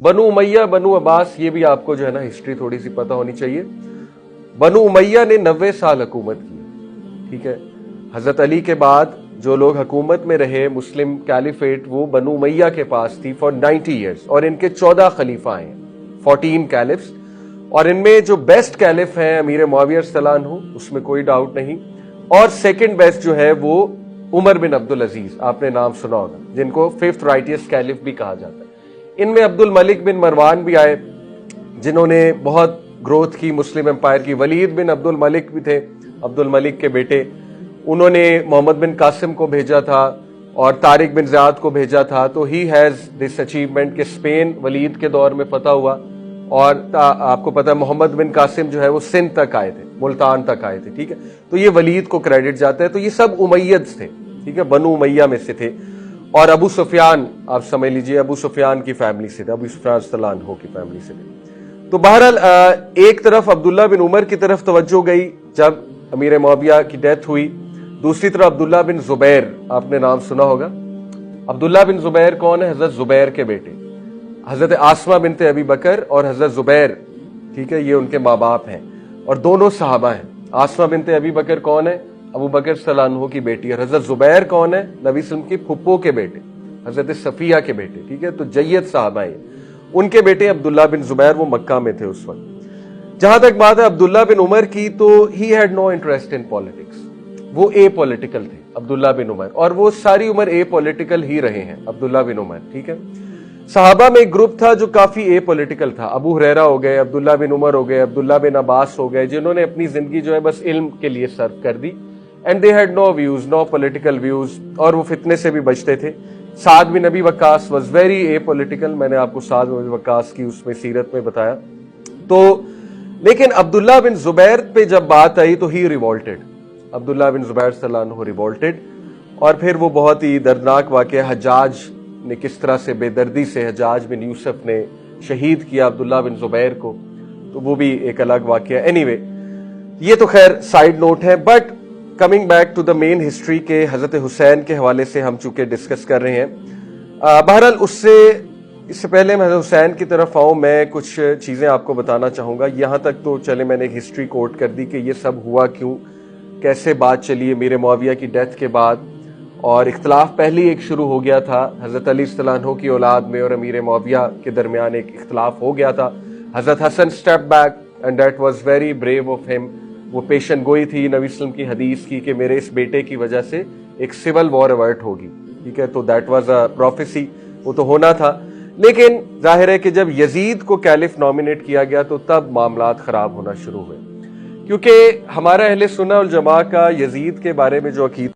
بنو امیہ بنو عباس، یہ بھی آپ کو جو ہے نا ہسٹری تھوڑی سی پتہ ہونی چاہیے. بنو امیہ نے 90 سال حکومت کی. ٹھیک ہے، حضرت علی کے بعد جو لوگ حکومت میں رہے مسلم کیلیفیٹ، وہ بنو امیہ کے پاس تھی فار 90 ایئرس، اور ان کے 14 خلیفہ ہیں، 14 کیلفس. اور ان میں جو بیسٹ کیلف ہیں امیر معاویہ رضی اللہ عنہ، اس میں کوئی ڈاؤٹ نہیں. اور سیکنڈ بیسٹ جو ہے وہ عمر بن عبد العزیز، آپ نے نام سنا ہوگا، جن کو 5th رائٹیسٹ کیلف بھی کہا جاتا ہے. ان میں عبد الملک بن مروان بھی آئے جنہوں نے بہت گروتھ کی مسلم امپائر کی. ولید بن عبد الملک بھی تھے، عبد الملک کے بیٹے. انہوں نے محمد بن قاسم کو بھیجا تھا اور طارق بن زیاد کو بھیجا تھا. تو ہی ہیز دس اچیومنٹ کہ اسپین ولید کے دور میں فتح ہوا. اور آپ کو پتا ہے محمد بن قاسم جو ہے وہ سندھ تک آئے تھے، ملتان تک آئے تھے. ٹھیک ہے، تو یہ ولید کو کریڈٹ جاتا ہے. تو یہ سب امیدز تھے، ٹھیک ہے، بنو امیہ میں سے تھے. اور ابو سفیان آپ سمجھ لیجئے ابو سفیان کی فیملی سے تھے، ابو سفیان رضی اللہ عنہ کی فیملی سے تھے. تو بہرحال ایک طرف عبداللہ بن عمر کی طرف توجہ گئی جب امیر معاویہ کی ڈیتھ ہوئی. دوسری طرف عبداللہ بن زبیر، آپ نے نام سنا ہوگا. عبداللہ بن زبیر کون ہے؟ حضرت زبیر کے بیٹے، حضرت آسمہ بنت ابی بکر اور حضرت زبیر. ٹھیک ہے، یہ ان کے ماں باپ ہیں اور دونوں صحابہ ہیں. آسمہ بنت ابی بکر کون ہے؟ ابو بکر صلی اللہ عنہ کی بیٹی. اور حضرت زبیر کون ہے؟ نبی صلی اللہ علیہ وسلم کی پھپھو کے بیٹے، حضرت صفیہ کے بیٹے. ٹھیک ہے، تو جید صحابہ ہیں. ان کے بیٹے عبداللہ بن زبیر، وہ مکہ میں تھے اس وقت. جہاں تک بات ہے عبداللہ بن عمر کی، تو he had no interest in politics. وہ اے پولیٹیکل تھے عبداللہ بن عمر، اور وہ ساری عمر اے پولیٹیکل ہی رہے ہیں عبداللہ بن عمر. ٹھیک ہے، صحابہ میں ایک گروپ تھا جو کافی اے پولیٹیکل تھا. ابو ہریرہ ہو گئے، عبداللہ بن عمر ہو گئے، عبداللہ بن عباس ہو گئے، جنہوں نے اپنی زندگی جو ہے بس علم کے لیے صرف کر دی. And they had no views, no political views, اور وہ فتنے سے بھی بچتے تھے. سعد بن ابی وقاص واز ویری اے پولیٹیکل. میں نے آپ کو سعد بن ابی وقاص کی اس میں سیرت میں بتایا. تو لیکن عبداللہ بن زبیر پہ جب بات آئی تو ہی ریوولٹڈ. عبداللہ بن زبیر صلی اللہ عنہ ریوولٹڈ. اور پھر وہ بہت ہی دردناک واقعہ، حجاج نے کس طرح سے بے دردی سے حجاج بن یوسف نے شہید کیا عبداللہ بن زبیر کو، تو وہ بھی ایک الگ واقعہ. اینی وے، یہ تو خیر سائیڈ نوٹ ہے. But coming back to the main history کے حضرت حسین کے حوالے سے ہم چونکہ ڈسکس کر رہے ہیں. بہرحال اس سے پہلے میں حضرت حسین کی طرف آؤں، میں کچھ چیزیں آپ کو بتانا چاہوں گا. یہاں تک تو چلے میں نے ایک ہسٹری کوٹ کر دی کہ یہ سب ہوا کیوں، کیسے بات چلی امیر معاویہ کی ڈیتھ کے بعد. اور اختلاف پہلے ایک شروع ہو گیا تھا حضرت علی رضی اللہ عنہ کی اولاد میں اور امیر معاویہ کے درمیان ایک اختلاف ہو گیا تھا. حضرت Hasan step back and that was very brave of him. وہ پیشن گوئی تھی نبی صلی اللہ علیہ وسلم کی حدیث کی کہ میرے اس بیٹے کی وجہ سے ایک سول وار ایورٹ ہوگی. ٹھیک ہے، تو دیٹ واز اے پروفیسی، وہ تو ہونا تھا. لیکن ظاہر ہے کہ جب یزید کو کیلف نامینیٹ کیا گیا تو تب معاملات خراب ہونا شروع ہوئے، کیونکہ ہمارا اہل سنہ والجماعہ کا یزید کے بارے میں جو عقیدہ